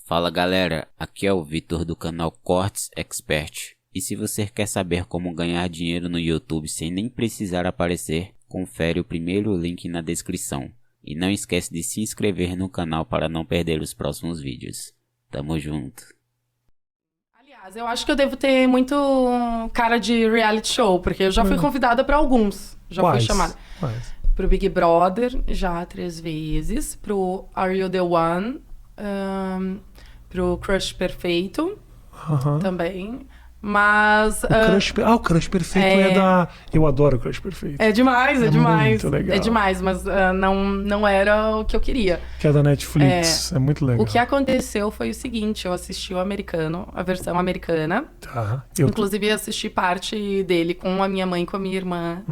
Fala galera, aqui é o Vitor do canal Cortes Expert. E se você quer saber como ganhar dinheiro no YouTube sem nem precisar aparecer, confere o primeiro link na descrição. E não esquece de se inscrever no canal para não perder os próximos vídeos. Tamo junto. Aliás, eu acho que eu devo ter muito cara de reality show, porque eu já fui convidada para alguns. Já fui chamada. Pro Big Brother, já 3 vezes. Pro Are You The One? Pro Crush Perfeito, também. Mas... o Crush Perfeito é da... Eu adoro o Crush Perfeito. É demais, é demais. Muito legal. É demais, mas não era o que eu queria. Que é da Netflix, é muito legal. O que aconteceu foi o seguinte, eu assisti o americano, a versão americana. Tá. Inclusive, assisti parte dele com a minha mãe e com a minha irmã.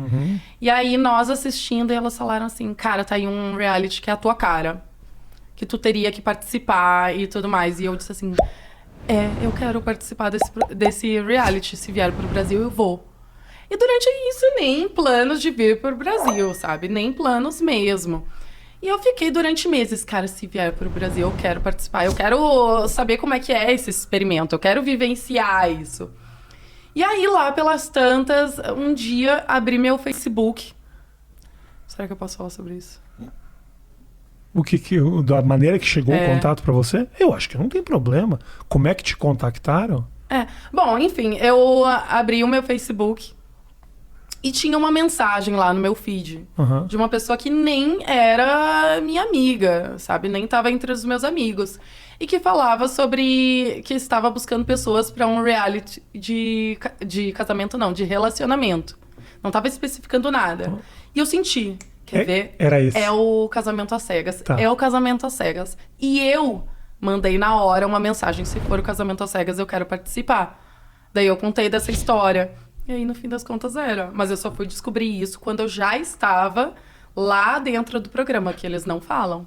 E aí, nós assistindo, e elas falaram assim, cara, tá aí um reality que é a tua cara. Que tu teria que participar e tudo mais. E eu disse assim, eu quero participar desse reality. Se vier pro Brasil, eu vou. E durante isso, nem planos de vir pro Brasil, sabe? Nem planos mesmo. E eu fiquei durante meses, cara, se vier pro Brasil, eu quero participar. Eu quero saber como é que é esse experimento. Eu quero vivenciar isso. E aí, lá pelas tantas, um dia, abri meu Facebook. Será que eu posso falar sobre isso? Da maneira que chegou o contato pra você? Eu acho que não tem problema. Como é que te contactaram? Bom, enfim, eu abri o meu Facebook e tinha uma mensagem lá no meu feed de uma pessoa que nem era minha amiga, sabe? Nem estava entre os meus amigos. E que falava sobre que estava buscando pessoas para um reality de casamento, não, de relacionamento. Não estava especificando nada. E eu senti... Quer ver? Era isso. É o Casamento às Cegas. Tá. É o Casamento às Cegas. E eu mandei na hora uma mensagem. Se for o Casamento às Cegas, eu quero participar. Daí eu contei dessa história. E aí, no fim das contas, era. Mas eu só fui descobrir isso quando eu já estava lá dentro do programa, que eles não falam.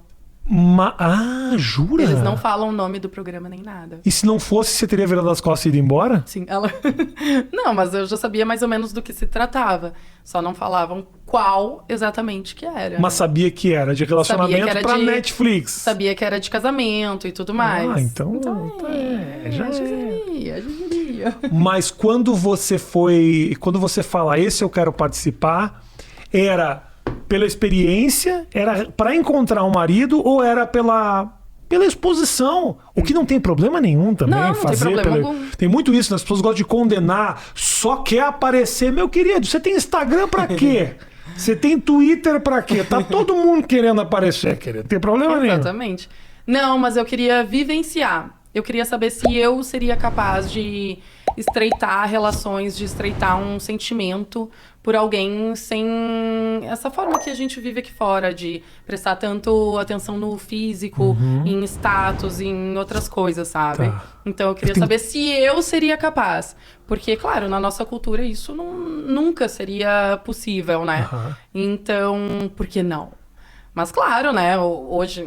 Jura? Eles não falam o nome do programa nem nada. E se não fosse, você teria virado as costas e ido embora? Sim, ela... Não, mas eu já sabia mais ou menos do que se tratava. Só não falavam qual exatamente que era. Mas sabia que era de relacionamento pra Netflix. Sabia que era de casamento e tudo mais. Já diria. Mas quando você fala, esse eu quero participar, era... pela experiência, era para encontrar um marido ou era pela exposição? O que não tem problema nenhum também não fazer. Tem problema algum. Tem muito isso, né? As pessoas gostam de condenar, só quer aparecer. Meu querido, você tem Instagram pra quê? Você tem Twitter pra quê? Tá todo mundo querendo aparecer, querido. Tem problema nenhum. Exatamente. Não, mas eu queria vivenciar. Eu queria saber se eu seria capaz de estreitar relações, de estreitar um sentimento por alguém sem essa forma que a gente vive aqui fora, de prestar tanto atenção no físico, em status, em outras coisas, sabe? Tá. Então eu queria saber se eu seria capaz. Porque, claro, na nossa cultura isso nunca seria possível, né? Então, por que não? Mas claro, né? Hoje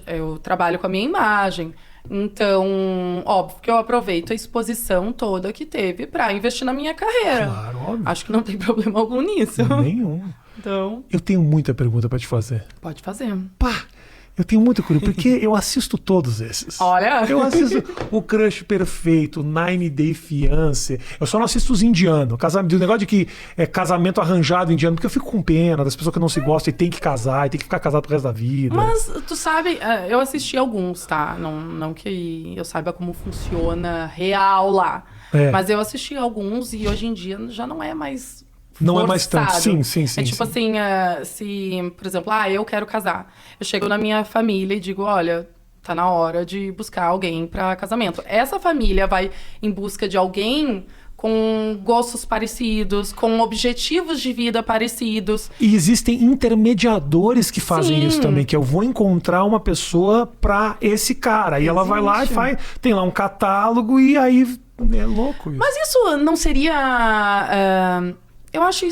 eu trabalho com a minha imagem. Então, óbvio que eu aproveito a exposição toda que teve pra investir na minha carreira. Claro, óbvio. Acho que não tem problema algum nisso. Nenhum. Então... Eu tenho muita pergunta pra te fazer. Pode fazer. Eu tenho muita curiosidade, porque eu assisto todos esses. Olha! Eu assisto o Crush Perfeito, 9 Day Fiancé. Eu só não assisto os indianos. O negócio de que é casamento arranjado indiano, porque eu fico com pena das pessoas que não se gostam e tem que casar, e tem que ficar casado pro resto da vida. Mas, tu sabe, eu assisti alguns, tá? Não que eu saiba como funciona real lá. Mas eu assisti alguns e hoje em dia já não é mais... Não forçado. é mais tanto. Sim. É tipo assim, se, por exemplo, eu quero casar. Eu chego na minha família e digo, olha, tá na hora de buscar alguém pra casamento. Essa família vai em busca de alguém com gostos parecidos, com objetivos de vida parecidos. E existem intermediadores que fazem isso também, que eu vou encontrar uma pessoa pra esse cara. Aí ela vai lá e tem lá um catálogo e aí é louco isso. Mas isso não seria... eu acho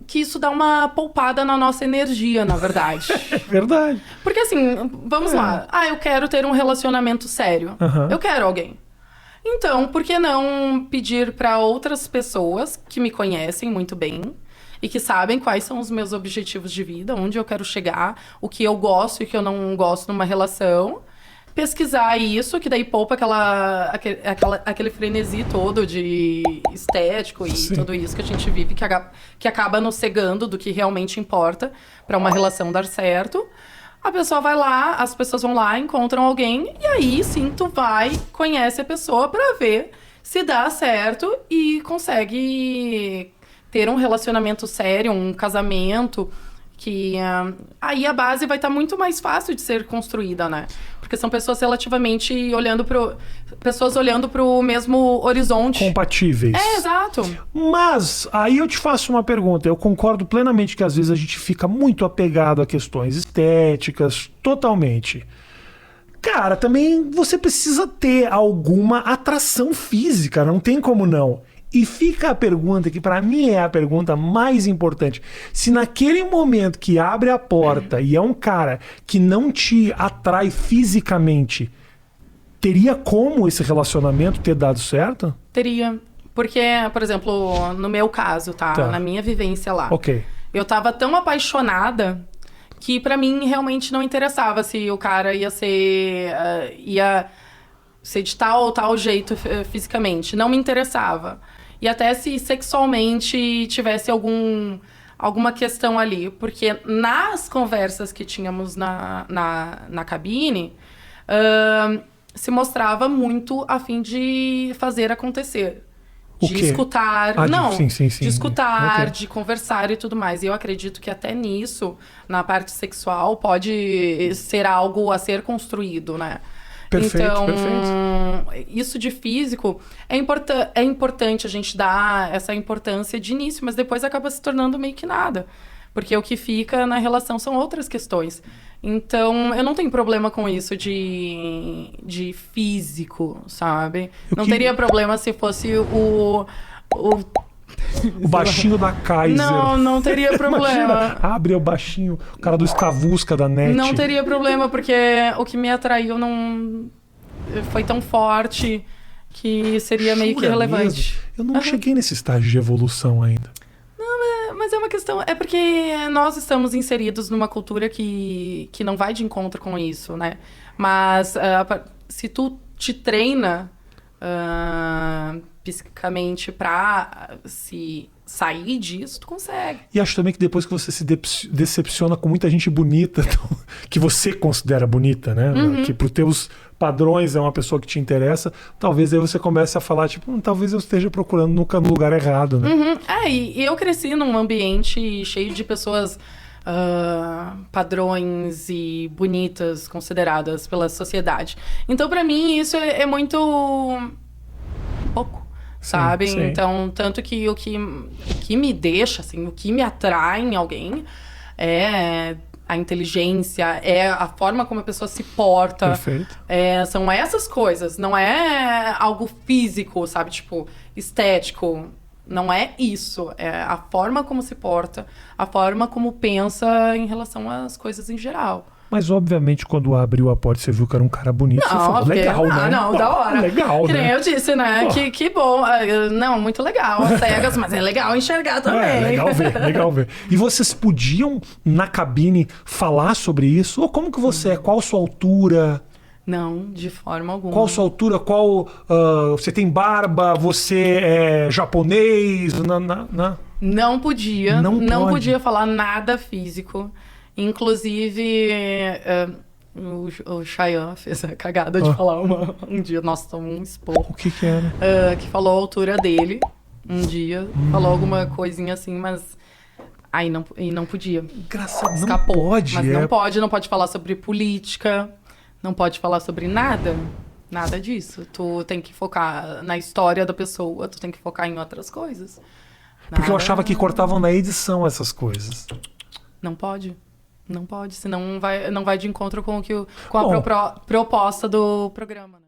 que isso dá uma poupada na nossa energia, na verdade. É verdade. Porque assim, vamos lá. Eu quero ter um relacionamento sério. Eu quero alguém. Então, por que não pedir para outras pessoas que me conhecem muito bem e que sabem quais são os meus objetivos de vida, onde eu quero chegar, o que eu gosto e o que eu não gosto numa relação, pesquisar isso, que daí poupa aquele frenesi todo de estético e Sim. tudo isso que a gente vive, que acaba nos cegando do que realmente importa para uma relação dar certo. A pessoa vai lá, as pessoas vão lá, encontram alguém, e aí sim tu vai, conhece a pessoa pra ver se dá certo e consegue ter um relacionamento sério, um casamento, que aí a base vai estar muito mais fácil de ser construída, né? Porque são pessoas relativamente pessoas olhando pro mesmo horizonte. Compatíveis. Exato. Mas, aí eu te faço uma pergunta. Eu concordo plenamente que às vezes a gente fica muito apegado a questões estéticas, totalmente. Cara, também você precisa ter alguma atração física, não tem como não. E fica a pergunta, que pra mim é a pergunta mais importante. Se naquele momento que abre a porta e é um cara que não te atrai fisicamente, teria como esse relacionamento ter dado certo? Teria. Porque, por exemplo, no meu caso, tá? Na minha vivência lá. Ok. Eu tava tão apaixonada que pra mim realmente não interessava se o cara ia ser de tal ou tal jeito fisicamente. Não me interessava. E até se sexualmente tivesse alguma questão ali. Porque nas conversas que tínhamos na cabine, se mostrava muito a fim de fazer acontecer. De escutar. De escutar, de conversar e tudo mais. E eu acredito que até nisso, na parte sexual, pode ser algo a ser construído, né? Perfeito, então, perfeito. Isso de físico é importante a gente dar essa importância de início, mas depois acaba se tornando meio que nada. Porque o que fica na relação são outras questões. Então, eu não tenho problema com isso de físico, sabe? Não teria problema se fosse o baixinho da Kaiser. Não teria problema. Imagina, abre o baixinho, o cara do Escavusca da NET. Não teria problema, porque o que me atraiu não foi tão forte que seria meio que relevante. Mesmo? Eu não cheguei nesse estágio de evolução ainda. Mas é uma questão... É porque nós estamos inseridos numa cultura que não vai de encontro com isso, né? Mas se tu te treina psicamente pra se sair disso, tu consegue. E acho também que depois que você se decepciona com muita gente bonita, que você considera bonita, né? Uhum. Que pros teus padrões é uma pessoa que te interessa, talvez aí você comece a falar, tipo, talvez eu esteja procurando no lugar errado, né? Uhum. E eu cresci num ambiente cheio de pessoas padrões e bonitas consideradas pela sociedade. Então, pra mim, isso é muito pouco. Sabe? Sim. Então, tanto que o que me deixa, assim, o que me atrai em alguém é a inteligência, é a forma como a pessoa se porta. Perfeito. São essas coisas, não é algo físico, sabe? Tipo, estético. Não é isso. É a forma como se porta, a forma como pensa em relação às coisas em geral. Mas, obviamente, quando abriu a porta, você viu que era um cara bonito. Você falou, legal, né? Da hora. Legal, que nem né? eu disse, né? Que bom. Não, muito legal. As cegas, mas é legal enxergar também. Legal ver. E vocês podiam, na cabine, falar sobre isso? Ou como que você é? Qual a sua altura? Não, de forma alguma. Qual a sua altura? Você tem barba? Você é japonês? Não podia. Não pode. Podia falar nada físico. Inclusive, o Chayanne fez a cagada de falar um dia. Nossa, tomou um esporro. O que era? Que falou a altura dele um dia. Falou alguma coisinha assim, mas... Aí não podia. Engraçado, Escapou. não pode. Mas não pode falar sobre política. Não pode falar sobre nada. Nada disso. Tu tem que focar na história da pessoa. Tu tem que focar em outras coisas. Porque eu achava que cortavam na edição essas coisas. Não pode. Não pode, senão não vai de encontro com a proposta do programa.